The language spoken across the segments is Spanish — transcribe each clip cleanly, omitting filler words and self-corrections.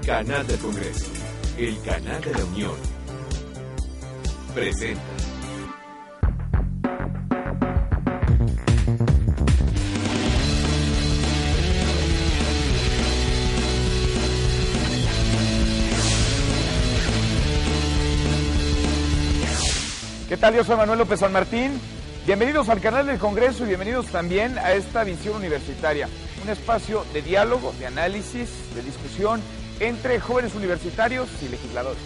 Canal del Congreso, el canal de la Unión, presenta. ¿Qué tal? Yo soy Manuel López San Martín. Bienvenidos al canal del Congreso y bienvenidos también a esta visión universitaria, un espacio de diálogo, de análisis, de discusión entre jóvenes universitarios y legisladores.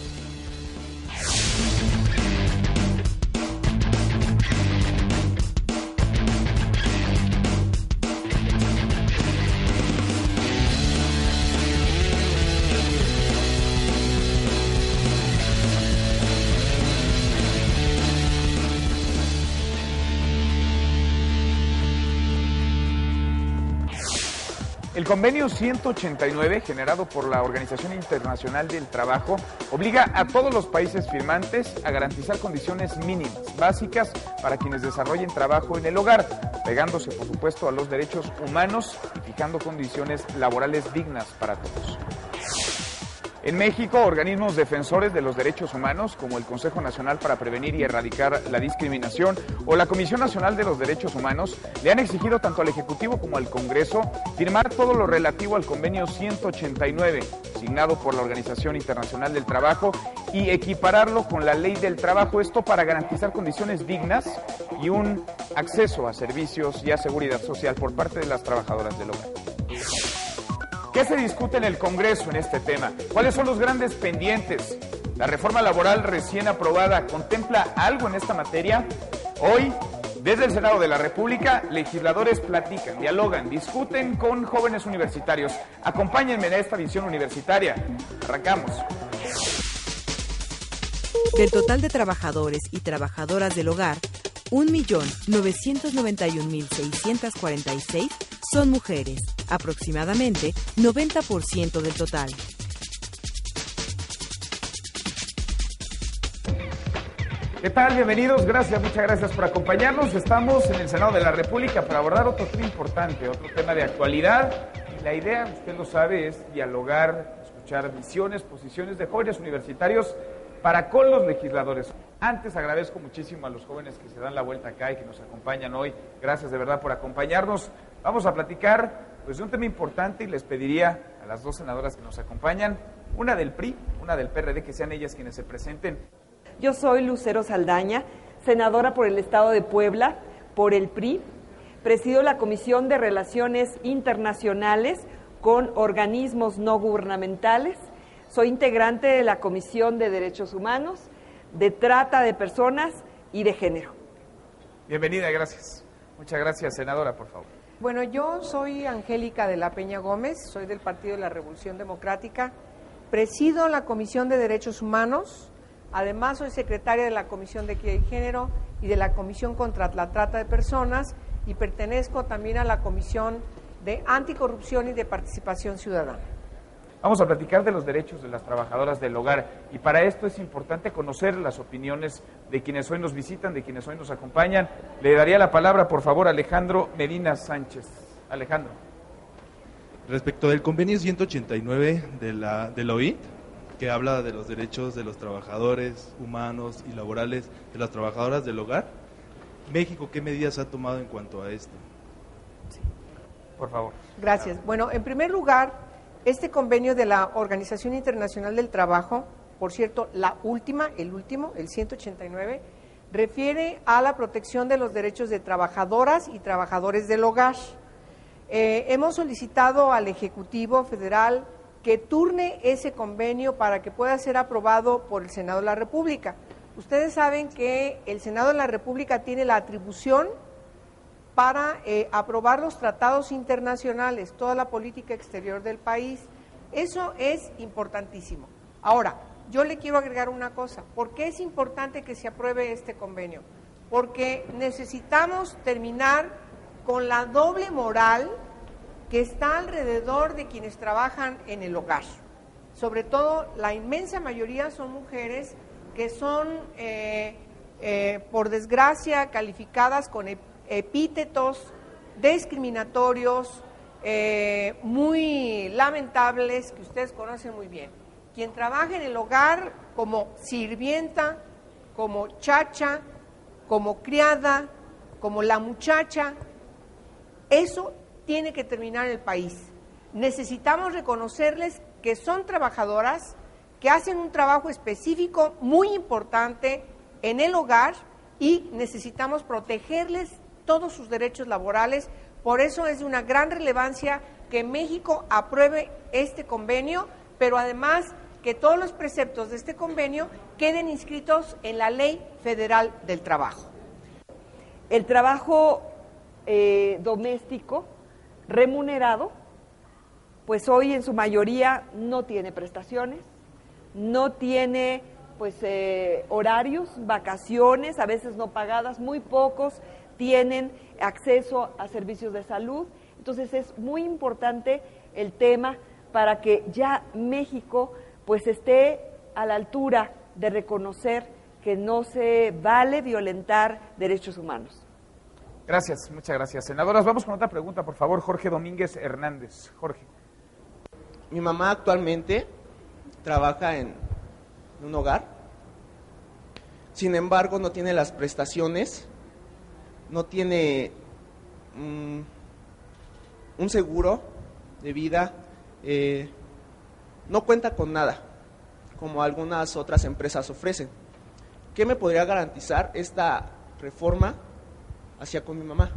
El convenio 189, generado por la Organización Internacional del Trabajo, obliga a todos los países firmantes a garantizar condiciones mínimas, básicas, para quienes desarrollen trabajo en el hogar, pegándose, por supuesto, a los derechos humanos y fijando condiciones laborales dignas para todos. En México, organismos defensores de los derechos humanos, como el Consejo Nacional para Prevenir y Erradicar la Discriminación o la Comisión Nacional de los Derechos Humanos, le han exigido tanto al Ejecutivo como al Congreso firmar todo lo relativo al convenio 189, signado por la Organización Internacional del Trabajo, y equipararlo con la Ley del Trabajo, esto para garantizar condiciones dignas y un acceso a servicios y a seguridad social por parte de las trabajadoras del hogar. ¿Qué se discute en el Congreso en este tema? ¿Cuáles son los grandes pendientes? ¿La reforma laboral recién aprobada contempla algo en esta materia? Hoy, desde el Senado de la República, legisladores platican, dialogan, discuten con jóvenes universitarios. Acompáñenme en esta visión universitaria. Arrancamos. Del total de trabajadores y trabajadoras del hogar, 1.991.646 son mujeres, aproximadamente 90% del total. ¿Qué tal? Bienvenidos, muchas gracias por acompañarnos. Estamos en el Senado de la República para abordar otro tema importante, otro tema de actualidad. Y la idea, usted lo sabe, es dialogar, escuchar visiones, posiciones de jóvenes universitarios para con los legisladores. Antes agradezco muchísimo a los jóvenes que se dan la vuelta acá y que nos acompañan hoy. Gracias de verdad por acompañarnos. Vamos a platicar de un tema importante y les pediría a las dos senadoras que nos acompañan, una del PRI, una del PRD, que sean ellas quienes se presenten. Yo soy Lucero Saldaña, senadora por el Estado de Puebla, por el PRI. Presido la Comisión de Relaciones Internacionales con organismos no gubernamentales. Soy integrante de la Comisión de Derechos Humanos, de Trata de Personas y de Género. Bienvenida, gracias. Muchas gracias, senadora, por favor. Bueno, yo soy Angélica de la Peña Gómez, soy del Partido de la Revolución Democrática, presido la Comisión de Derechos Humanos, además soy secretaria de la Comisión de Equidad y Género y de la Comisión contra la Trata de Personas y pertenezco también a la Comisión de Anticorrupción y de Participación Ciudadana. Vamos a platicar de los derechos de las trabajadoras del hogar y para esto es importante conocer las opiniones de quienes hoy nos visitan, de quienes hoy nos acompañan. Le daría la palabra, por favor, a Alejandro Medina Sánchez. Alejandro. Respecto del convenio 189 de la OIT, que habla de los derechos de los trabajadores humanos y laborales de las trabajadoras del hogar, México, ¿qué medidas ha tomado en cuanto a esto? Sí. Por favor. Gracias. Bueno, en primer lugar, este convenio de la Organización Internacional del Trabajo, por cierto, el último, el 189, refiere a la protección de los derechos de trabajadoras y trabajadores del hogar. Hemos solicitado al Ejecutivo Federal que turne ese convenio para que pueda ser aprobado por el Senado de la República. Ustedes saben que el Senado de la República tiene la atribución para aprobar los tratados internacionales, toda la política exterior del país. Eso es importantísimo. Ahora, yo le quiero agregar una cosa. ¿Por qué es importante que se apruebe este convenio? Porque necesitamos terminar con la doble moral que está alrededor de quienes trabajan en el hogar. Sobre todo, la inmensa mayoría son mujeres que son, por desgracia, calificadas con epítetos discriminatorios, muy lamentables que ustedes conocen muy bien. Quien trabaja en el hogar como sirvienta, como chacha, como criada, como la muchacha, eso tiene que terminar en el país. Necesitamos reconocerles que son trabajadoras, que hacen un trabajo específico muy importante en el hogar y necesitamos protegerles todos sus derechos laborales. Por eso es de una gran relevancia que México apruebe este convenio, pero además que todos los preceptos de este convenio queden inscritos en la Ley Federal del Trabajo. El trabajo doméstico remunerado, pues hoy en su mayoría no tiene prestaciones, no tiene pues horarios, vacaciones, a veces no pagadas, muy pocos tienen acceso a servicios de salud. Entonces es muy importante el tema para que ya México pues esté a la altura de reconocer que no se vale violentar derechos humanos. Gracias, muchas gracias. Senadoras, vamos con otra pregunta, por favor. Jorge Domínguez Hernández. Jorge. Mi mamá actualmente trabaja en un hogar, sin embargo no tiene las prestaciones, no tiene un seguro de vida, no cuenta con nada, como algunas otras empresas ofrecen. ¿Qué me podría garantizar esta reforma hacia con mi mamá?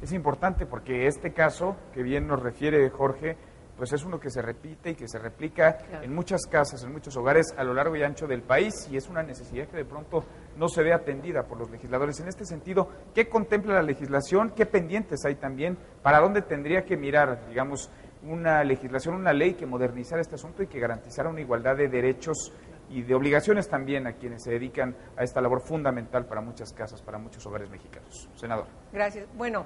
Es importante porque este caso, que bien nos refiere Jorge, pues es uno que se repite y que se replica en muchas casas, en muchos hogares a lo largo y ancho del país, y es una necesidad que de pronto no se ve atendida por los legisladores. En este sentido, ¿qué contempla la legislación? ¿Qué pendientes hay también? ¿Para dónde tendría que mirar, digamos, una legislación, una ley que modernizara este asunto y que garantizara una igualdad de derechos y de obligaciones también a quienes se dedican a esta labor fundamental para muchas casas, para muchos hogares mexicanos? Senador. Gracias. Bueno,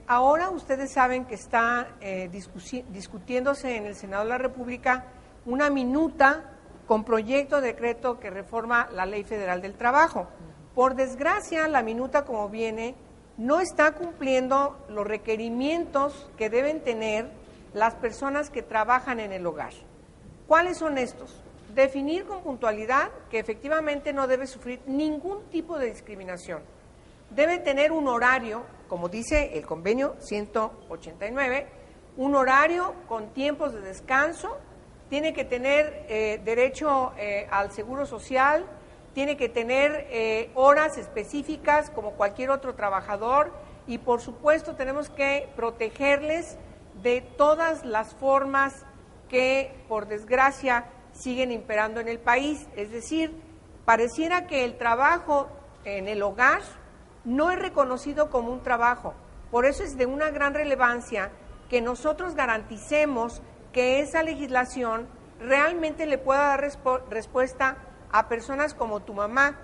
ahora ustedes saben que está discutiéndose en el Senado de la República una minuta con proyecto de decreto que reforma la Ley Federal del Trabajo. Por desgracia, la minuta como viene no está cumpliendo los requerimientos que deben tener las personas que trabajan en el hogar. ¿Cuáles son estos? Definir con puntualidad que efectivamente no debe sufrir ningún tipo de discriminación. Debe tener un horario, como dice el convenio 189, un horario con tiempos de descanso, tiene que tener derecho al seguro social, tiene que tener horas específicas como cualquier otro trabajador y por supuesto tenemos que protegerles de todas las formas que por desgracia siguen imperando en el país. Es decir, pareciera que el trabajo en el hogar no es reconocido como un trabajo. Por eso es de una gran relevancia que nosotros garanticemos que esa legislación realmente le pueda dar respuesta a personas como tu mamá,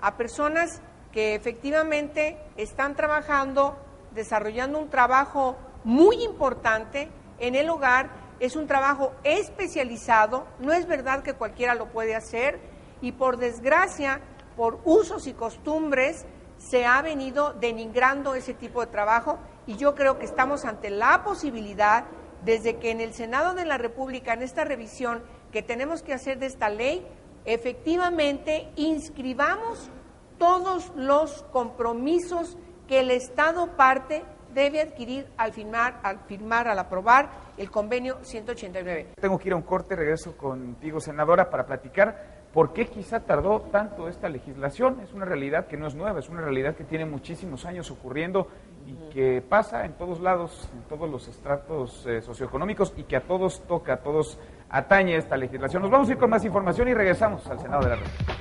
a personas que efectivamente están trabajando, desarrollando un trabajo muy importante en el hogar. Es un trabajo especializado, no es verdad que cualquiera lo puede hacer y por desgracia, por usos y costumbres, se ha venido denigrando ese tipo de trabajo y yo creo que estamos ante la posibilidad, desde que en el Senado de la República, en esta revisión que tenemos que hacer de esta ley, efectivamente inscribamos todos los compromisos que el Estado parte debe adquirir al aprobar el convenio 189. Tengo que ir a un corte, regreso contigo, senadora, para platicar por qué quizá tardó tanto esta legislación. Es una realidad que no es nueva, es una realidad que tiene muchísimos años ocurriendo y que pasa en todos lados, en todos los estratos socioeconómicos y que a todos toca, a todos atañe esta legislación. Nos vamos a ir con más información y regresamos al Senado de la República.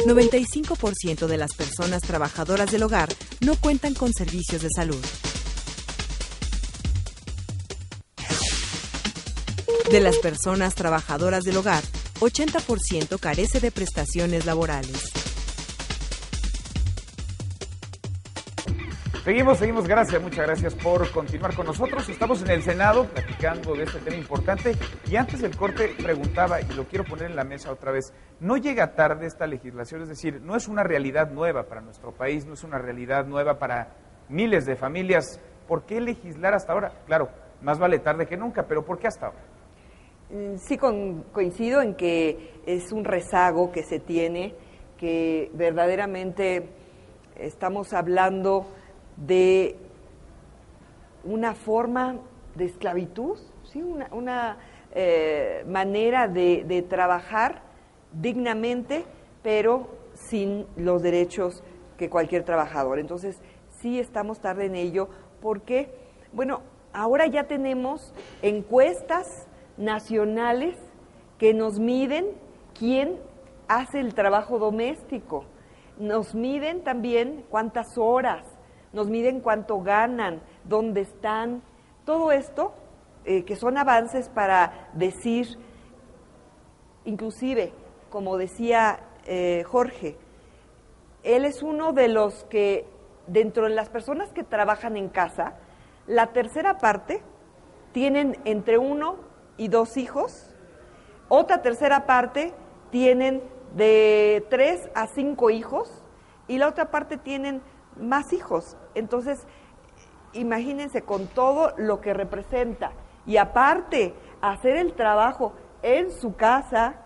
El 95% de las personas trabajadoras del hogar no cuentan con servicios de salud. De las personas trabajadoras del hogar, 80% carece de prestaciones laborales. Seguimos, gracias, muchas gracias por continuar con nosotros. Estamos en el Senado platicando de este tema importante y antes del corte preguntaba, y lo quiero poner en la mesa otra vez, ¿no llega tarde esta legislación? Es decir, no es una realidad nueva para nuestro país, no es una realidad nueva para miles de familias. ¿Por qué legislar hasta ahora? Claro, más vale tarde que nunca, pero ¿por qué hasta ahora? Sí, coincido en que es un rezago que se tiene, que verdaderamente estamos hablando de una forma de esclavitud, ¿sí? una manera de trabajar dignamente, pero sin los derechos que cualquier trabajador. Entonces, sí estamos tarde en ello, porque, bueno, ahora ya tenemos encuestas nacionales que nos miden quién hace el trabajo doméstico, nos miden también cuántas horas, nos miden cuánto ganan, dónde están, todo esto que son avances para decir, inclusive, como decía Jorge, él es uno de los que, dentro de las personas que trabajan en casa, la tercera parte tienen entre 1 y 2 hijos, otra tercera parte tienen de 3 a 5 hijos y la otra parte tienen más hijos. Entonces, imagínense con todo lo que representa. Y aparte, hacer el trabajo en su casa,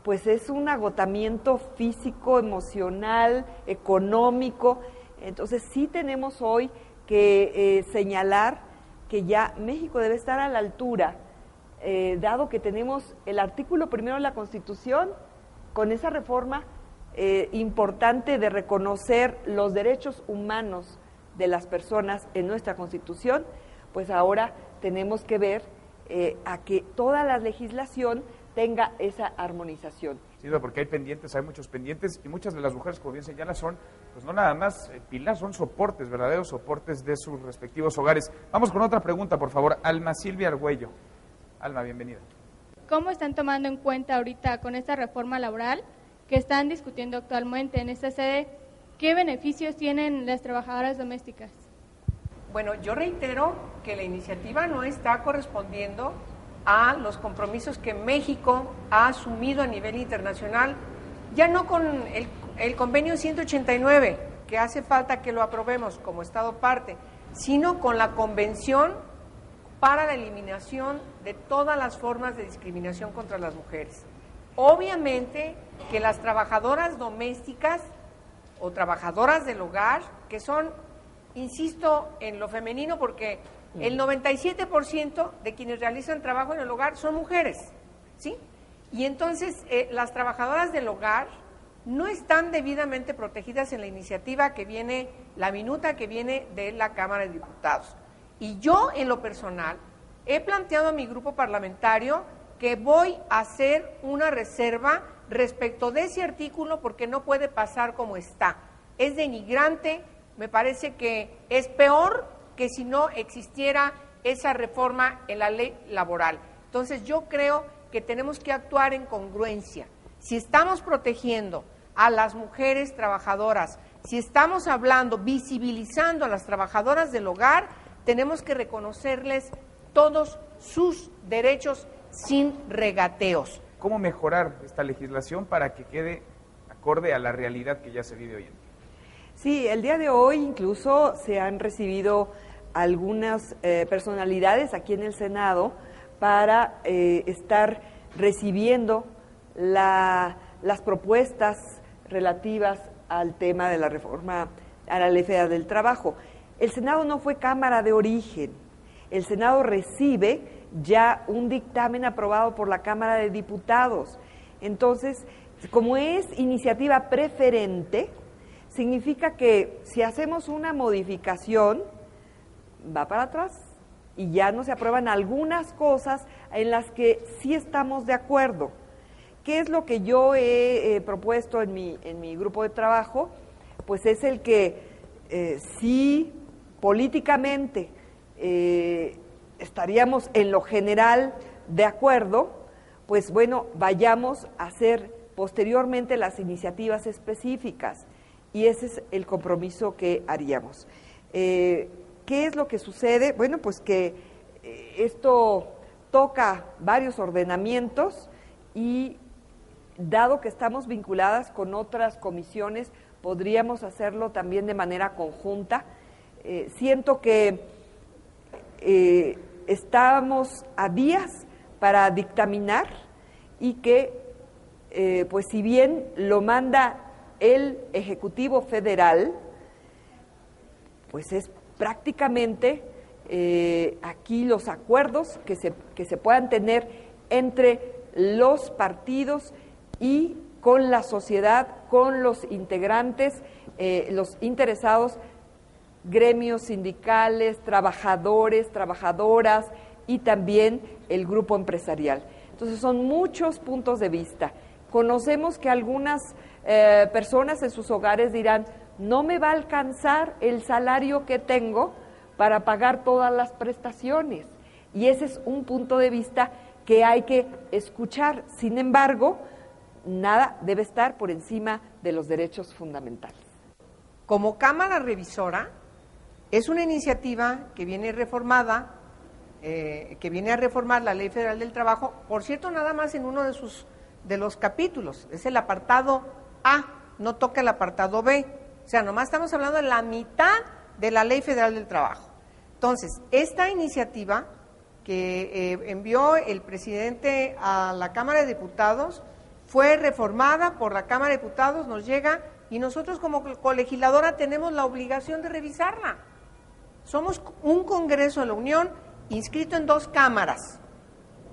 pues es un agotamiento físico, emocional, económico. Entonces, sí tenemos hoy que señalar que ya México debe estar a la altura, dado que tenemos el artículo 1 de la Constitución, con esa reforma importante de reconocer los derechos humanos de las personas en nuestra Constitución, pues ahora tenemos que ver a que toda la legislación tenga esa armonización. Sí, porque hay pendientes, hay muchos pendientes y muchas de las mujeres, como bien señala, son, pues no nada más pilar, son soportes, verdaderos soportes de sus respectivos hogares. Vamos con otra pregunta, por favor. Alma Silvia Argüello. Alma, bienvenida. ¿Cómo están tomando en cuenta ahorita con esta reforma laboral que están discutiendo actualmente en esta sede, qué beneficios tienen las trabajadoras domésticas? Bueno, yo reitero que la iniciativa no está correspondiendo a los compromisos que México ha asumido a nivel internacional, ya no con el convenio 189, que hace falta que lo aprobemos como Estado parte, sino con la Convención para la eliminación de todas las formas de discriminación contra las mujeres. Obviamente que las trabajadoras domésticas o trabajadoras del hogar, que son, insisto en lo femenino, porque el 97% de quienes realizan trabajo en el hogar son mujeres, ¿sí? Y entonces las trabajadoras del hogar no están debidamente protegidas en la iniciativa que viene, la minuta que viene de la Cámara de Diputados. Y yo, en lo personal, he planteado a mi grupo parlamentario que voy a hacer una reserva respecto de ese artículo porque no puede pasar como está. Es denigrante, me parece que es peor que si no existiera esa reforma en la ley laboral. Entonces yo creo que tenemos que actuar en congruencia. Si estamos protegiendo a las mujeres trabajadoras, si estamos hablando, visibilizando a las trabajadoras del hogar, tenemos que reconocerles todos sus derechos sin regateos. ¿Cómo mejorar esta legislación para que quede acorde a la realidad que ya se vive hoy en día? Sí, el día de hoy incluso se han recibido algunas personalidades aquí en el Senado para estar recibiendo las propuestas relativas al tema de la reforma a la Ley Federal del Trabajo. El Senado no fue Cámara de origen, el Senado recibe ya un dictamen aprobado por la Cámara de Diputados. Entonces, como es iniciativa preferente, significa que si hacemos una modificación, va para atrás y ya no se aprueban algunas cosas en las que sí estamos de acuerdo. ¿Qué es lo que yo he propuesto en mi grupo de trabajo? Pues es el que sí políticamente estaríamos en lo general de acuerdo, pues bueno, vayamos a hacer posteriormente las iniciativas específicas y ese es el compromiso que haríamos. ¿Qué es lo que sucede? Bueno, pues que esto toca varios ordenamientos y dado que estamos vinculadas con otras comisiones, podríamos hacerlo también de manera conjunta. Siento que estamos a vías para dictaminar y que, pues si bien lo manda el Ejecutivo Federal, pues es prácticamente aquí los acuerdos que se puedan tener entre los partidos y con la sociedad, con los integrantes, los interesados, gremios sindicales, trabajadores, trabajadoras y también el grupo empresarial. Entonces son muchos puntos de vista. Conocemos que algunas personas en sus hogares dirán, no me va a alcanzar el salario que tengo para pagar todas las prestaciones. Y ese es un punto de vista que hay que escuchar. Sin embargo, nada debe estar por encima de los derechos fundamentales. Como Cámara Revisora, es una iniciativa que viene reformada, que viene a reformar la Ley Federal del Trabajo, por cierto, nada más en uno de los capítulos, es el apartado A, no toca el apartado B, o sea, nomás estamos hablando de la mitad de la Ley Federal del Trabajo. Entonces, esta iniciativa que envió el presidente a la Cámara de Diputados fue reformada por la Cámara de Diputados, nos llega y nosotros como colegisladora tenemos la obligación de revisarla. Somos un Congreso de la Unión inscrito en 2 cámaras.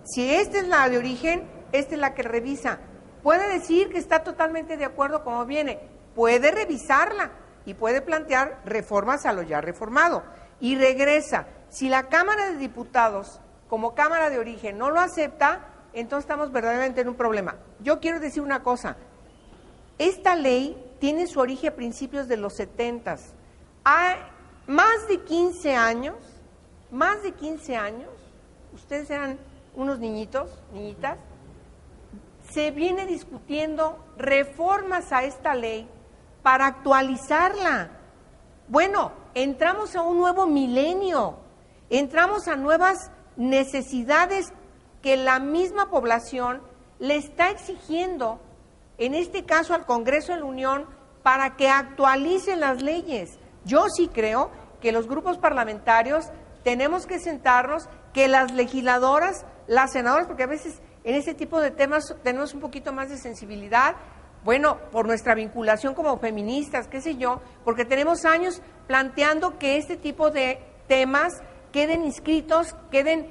Si esta es la de origen, esta es la que revisa. Puede decir que está totalmente de acuerdo como viene, puede revisarla y puede plantear reformas a lo ya reformado. Y regresa. Si la Cámara de Diputados, como Cámara de origen, no lo acepta, entonces estamos verdaderamente en un problema. Yo quiero decir una cosa, esta ley tiene su origen a principios de los 70s. Hay más de 15 años, ustedes eran unos niñitos, niñitas, se viene discutiendo reformas a esta ley para actualizarla. Bueno, entramos a un nuevo milenio, entramos a nuevas necesidades que la misma población le está exigiendo, en este caso al Congreso de la Unión, para que actualicen las leyes. Yo sí creo que los grupos parlamentarios tenemos que sentarnos, que las legisladoras, las senadoras, porque a veces en este tipo de temas tenemos un poquito más de sensibilidad, bueno, por nuestra vinculación como feministas, qué sé yo, porque tenemos años planteando que este tipo de temas queden inscritos, queden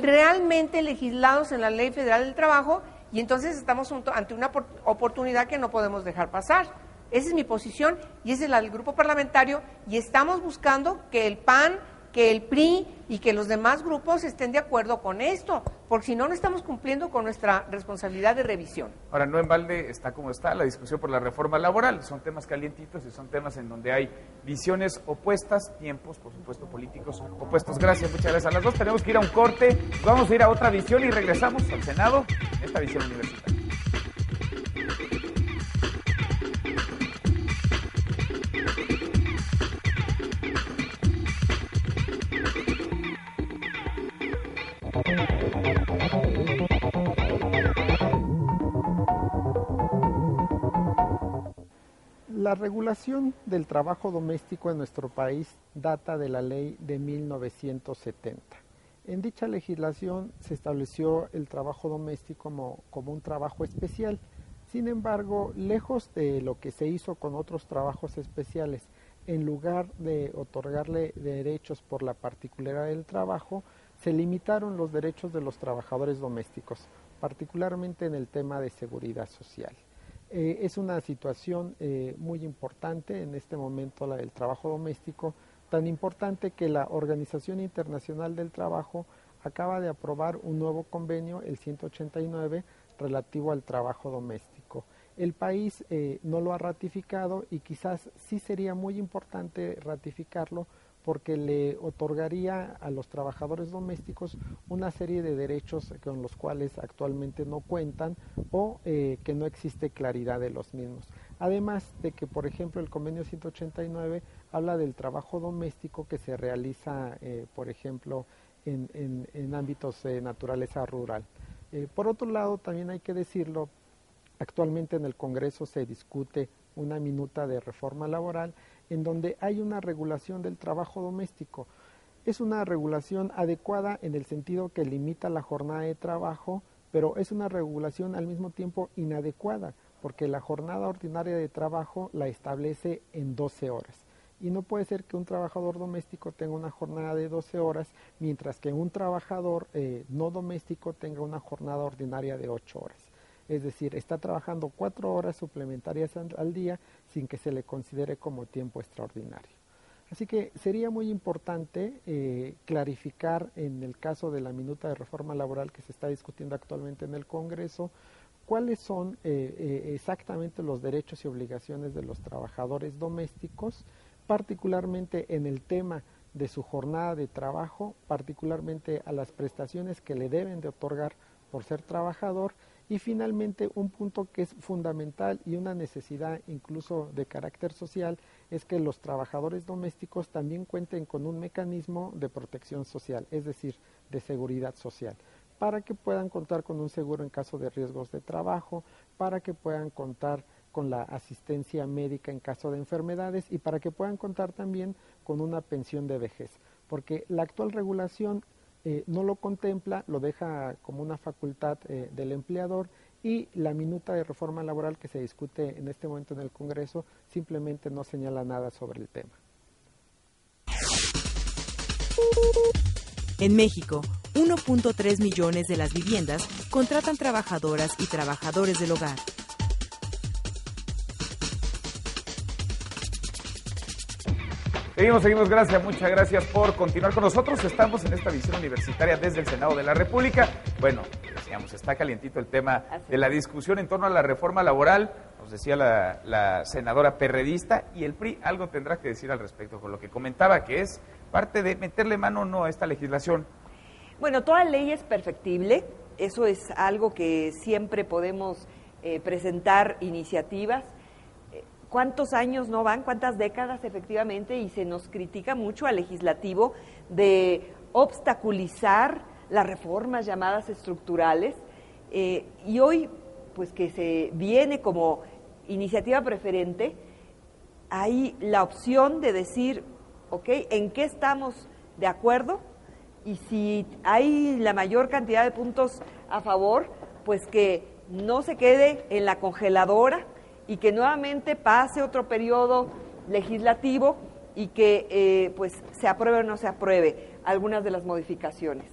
realmente legislados en la Ley Federal del Trabajo, y entonces estamos ante una oportunidad que no podemos dejar pasar. Esa es mi posición y esa es la del grupo parlamentario, y estamos buscando que el PAN, que el PRI y que los demás grupos estén de acuerdo con esto, porque si no, no estamos cumpliendo con nuestra responsabilidad de revisión. Ahora, no en balde está como está la discusión por la reforma laboral. Son temas calientitos y son temas en donde hay visiones opuestas, tiempos, por supuesto, políticos opuestos. Gracias, muchas gracias a las dos. Tenemos que ir a un corte, vamos a ir a otra visión y regresamos al Senado, esta visión universitaria. La regulación del trabajo doméstico en nuestro país data de la ley de 1970. En dicha legislación se estableció el trabajo doméstico como un trabajo especial. Sin embargo, lejos de lo que se hizo con otros trabajos especiales, en lugar de otorgarle derechos por la particularidad del trabajo, se limitaron los derechos de los trabajadores domésticos, particularmente en el tema de seguridad social. Es una situación muy importante en este momento, la del trabajo doméstico, tan importante que la Organización Internacional del Trabajo acaba de aprobar un nuevo convenio, el 189, relativo al trabajo doméstico. El país no lo ha ratificado y quizás sí sería muy importante ratificarlo, porque le otorgaría a los trabajadores domésticos una serie de derechos con los cuales actualmente no cuentan o que no existe claridad de los mismos. Además de que, por ejemplo, el convenio 189 habla del trabajo doméstico que se realiza, por ejemplo, en ámbitos de naturaleza rural. Por otro lado, también hay que decirlo, actualmente en el Congreso se discute una minuta de reforma laboral en donde hay una regulación del trabajo doméstico. Es una regulación adecuada en el sentido que limita la jornada de trabajo, pero es una regulación al mismo tiempo inadecuada, porque la jornada ordinaria de trabajo la establece en 12 horas. Y no puede ser que un trabajador doméstico tenga una jornada de 12 horas, mientras que un trabajador no doméstico tenga una jornada ordinaria de 8 horas. Es decir, está trabajando 4 horas suplementarias al día sin que se le considere como tiempo extraordinario. Así que sería muy importante clarificar en el caso de la minuta de reforma laboral que se está discutiendo actualmente en el Congreso, cuáles son exactamente los derechos y obligaciones de los trabajadores domésticos, particularmente en el tema de su jornada de trabajo, particularmente a las prestaciones que le deben de otorgar por ser trabajador, y finalmente un punto que es fundamental y una necesidad incluso de carácter social es que los trabajadores domésticos también cuenten con un mecanismo de protección social, es decir, de seguridad social, para que puedan contar con un seguro en caso de riesgos de trabajo, para que puedan contar con la asistencia médica en caso de enfermedades y para que puedan contar también con una pensión de vejez, porque la actual regulación no lo contempla, lo deja como una facultad del empleador, y la minuta de reforma laboral que se discute en este momento en el Congreso simplemente no señala nada sobre el tema. En México, 1.3 millones de las viviendas contratan trabajadoras y trabajadores del hogar. Seguimos, gracias, muchas gracias por continuar con nosotros. Estamos en esta visión universitaria desde el Senado de la República. Bueno, decíamos, está calientito el tema de la discusión en torno a la reforma laboral. Nos decía la senadora perredista, y el PRI algo tendrá que decir al respecto con lo que comentaba, que es parte de meterle mano o no a esta legislación. Bueno, toda ley es perfectible, eso es algo que siempre podemos presentar iniciativas. ¿Cuántos años no van? ¿Cuántas décadas efectivamente? Y se nos critica mucho al legislativo de obstaculizar las reformas llamadas estructurales. Y hoy, pues que se viene como iniciativa preferente, hay la opción de decir, ok, ¿en qué estamos de acuerdo? Y si hay la mayor cantidad de puntos a favor, pues que no se quede en la congeladora, y que nuevamente pase otro periodo legislativo y que pues se apruebe o no se apruebe algunas de las modificaciones.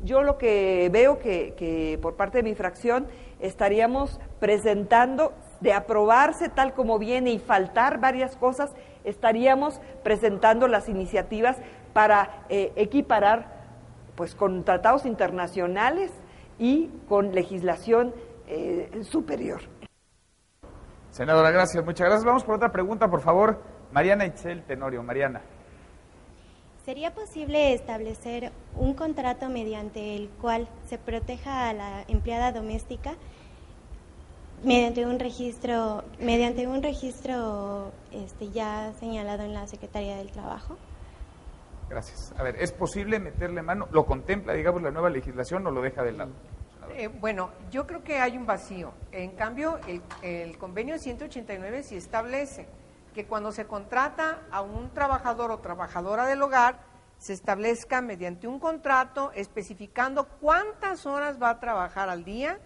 Yo lo que veo que por parte de mi fracción estaríamos presentando, de aprobarse tal como viene y faltar varias cosas, estaríamos presentando las iniciativas para equiparar pues con tratados internacionales y con legislación superior. Senadora, gracias, muchas gracias. Vamos por otra pregunta, por favor. Mariana Itzel Tenorio. Mariana. ¿Sería posible establecer un contrato mediante el cual se proteja a la empleada doméstica mediante un registro ya señalado en la Secretaría del Trabajo? Gracias. A ver, ¿es posible meterle mano? ¿Lo contempla, digamos, la nueva legislación o lo deja de lado? Bueno, yo creo que hay un vacío. En cambio, el convenio 189 sí establece que cuando se contrata a un trabajador o trabajadora del hogar, se establezca mediante un contrato especificando cuántas horas va a trabajar al día,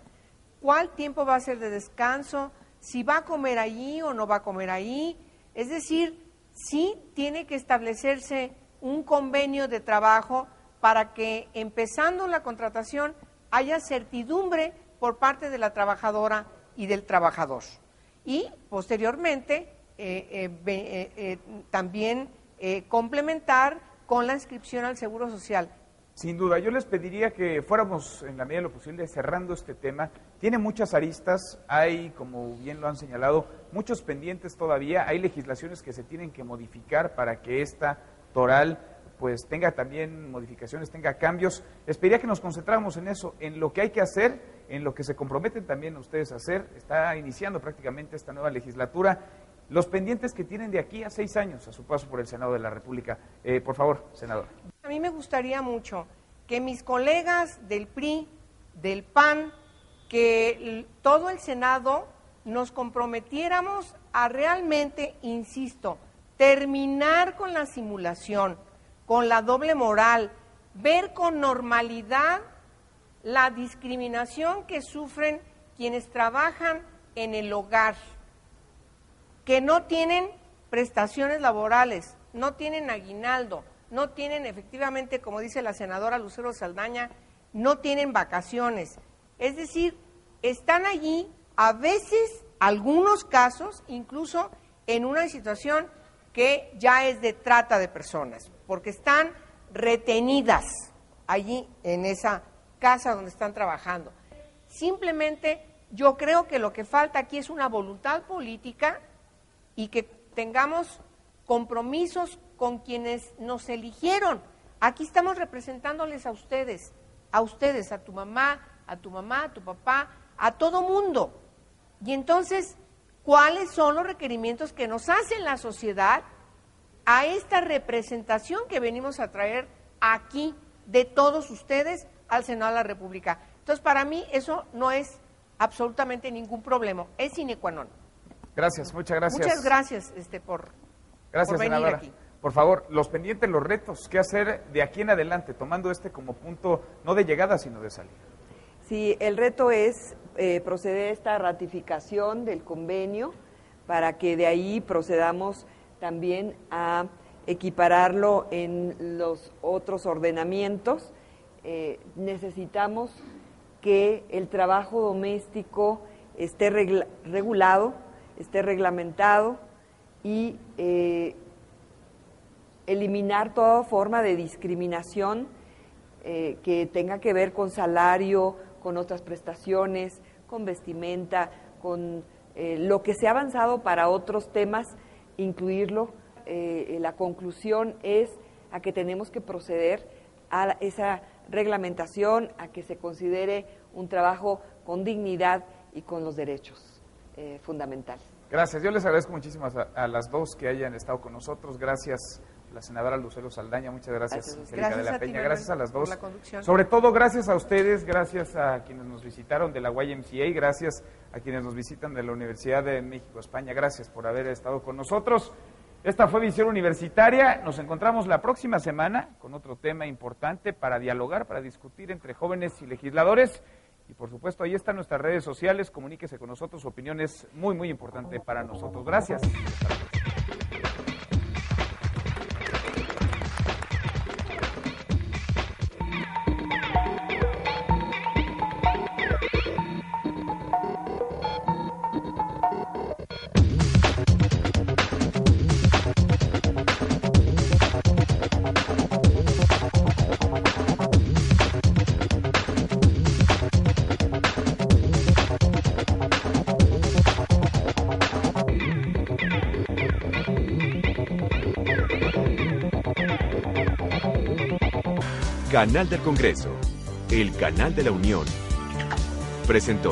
cuál tiempo va a ser de descanso, si va a comer allí o no va a comer ahí. Es decir, sí tiene que establecerse un convenio de trabajo para que, empezando la contratación, haya certidumbre por parte de la trabajadora y del trabajador. Y, posteriormente, también complementar con la inscripción al Seguro Social. Sin duda, yo les pediría que fuéramos, en la medida de lo posible, cerrando este tema. Tiene muchas aristas, hay, como bien lo han señalado, muchos pendientes todavía, hay legislaciones que se tienen que modificar para que esta electoral pues tenga también modificaciones, tenga cambios. Les pediría que nos concentráramos en eso, en lo que hay que hacer, en lo que se comprometen también ustedes a hacer. Está iniciando prácticamente esta nueva legislatura. Los pendientes que tienen de aquí a 6 años a su paso por el Senado de la República. Por favor, senadora. A mí me gustaría mucho que mis colegas del PRI, del PAN, que todo el Senado nos comprometiéramos a realmente, insisto, terminar con la simulación, con la doble moral, ver con normalidad la discriminación que sufren quienes trabajan en el hogar, que no tienen prestaciones laborales, no tienen aguinaldo, no tienen efectivamente, como dice la senadora Lucero Saldaña, no tienen vacaciones. Es decir, están allí, a veces, algunos casos, incluso en una situación que ya es de trata de personas, porque están retenidas allí en esa casa donde están trabajando. Simplemente yo creo que lo que falta aquí es una voluntad política y que tengamos compromisos con quienes nos eligieron. Aquí estamos representándoles a ustedes, a tu mamá, a tu papá, a todo mundo. Y entonces, ¿cuáles son los requerimientos que nos hace la sociedad a esta representación que venimos a traer aquí de todos ustedes al Senado de la República? Entonces, para mí eso no es absolutamente ningún problema, es sine qua non. Gracias, muchas gracias. Muchas gracias por venir senadora. aquí. Por favor, los pendientes, los retos, ¿qué hacer de aquí en adelante, tomando este como punto no de llegada, sino de salida? Sí, el reto es proceder a esta ratificación del convenio para que de ahí procedamos también a equipararlo en los otros ordenamientos. Necesitamos que el trabajo doméstico esté regulado, esté reglamentado y eliminar toda forma de discriminación que tenga que ver con salario, con otras prestaciones, con vestimenta, con lo que se ha avanzado para otros temas, incluirlo. La conclusión es a que tenemos que proceder a esa reglamentación, a que se considere un trabajo con dignidad y con los derechos fundamentales. Gracias, yo les agradezco muchísimo a las dos que hayan estado con nosotros. Gracias, la senadora Lucero Saldaña, muchas gracias, Angélica de la Peña, gracias a las dos. Sobre todo, gracias a ustedes, gracias a quienes nos visitaron de la YMCA, gracias a quienes nos visitan de la Universidad de México, España, gracias por haber estado con nosotros. Esta fue Visión Universitaria, nos encontramos la próxima semana con otro tema importante para dialogar, para discutir entre jóvenes y legisladores. Y por supuesto, ahí están nuestras redes sociales, comuníquese con nosotros, su opinión es muy, muy importante para nosotros. Gracias. Canal del Congreso, el canal de la Unión, presentó.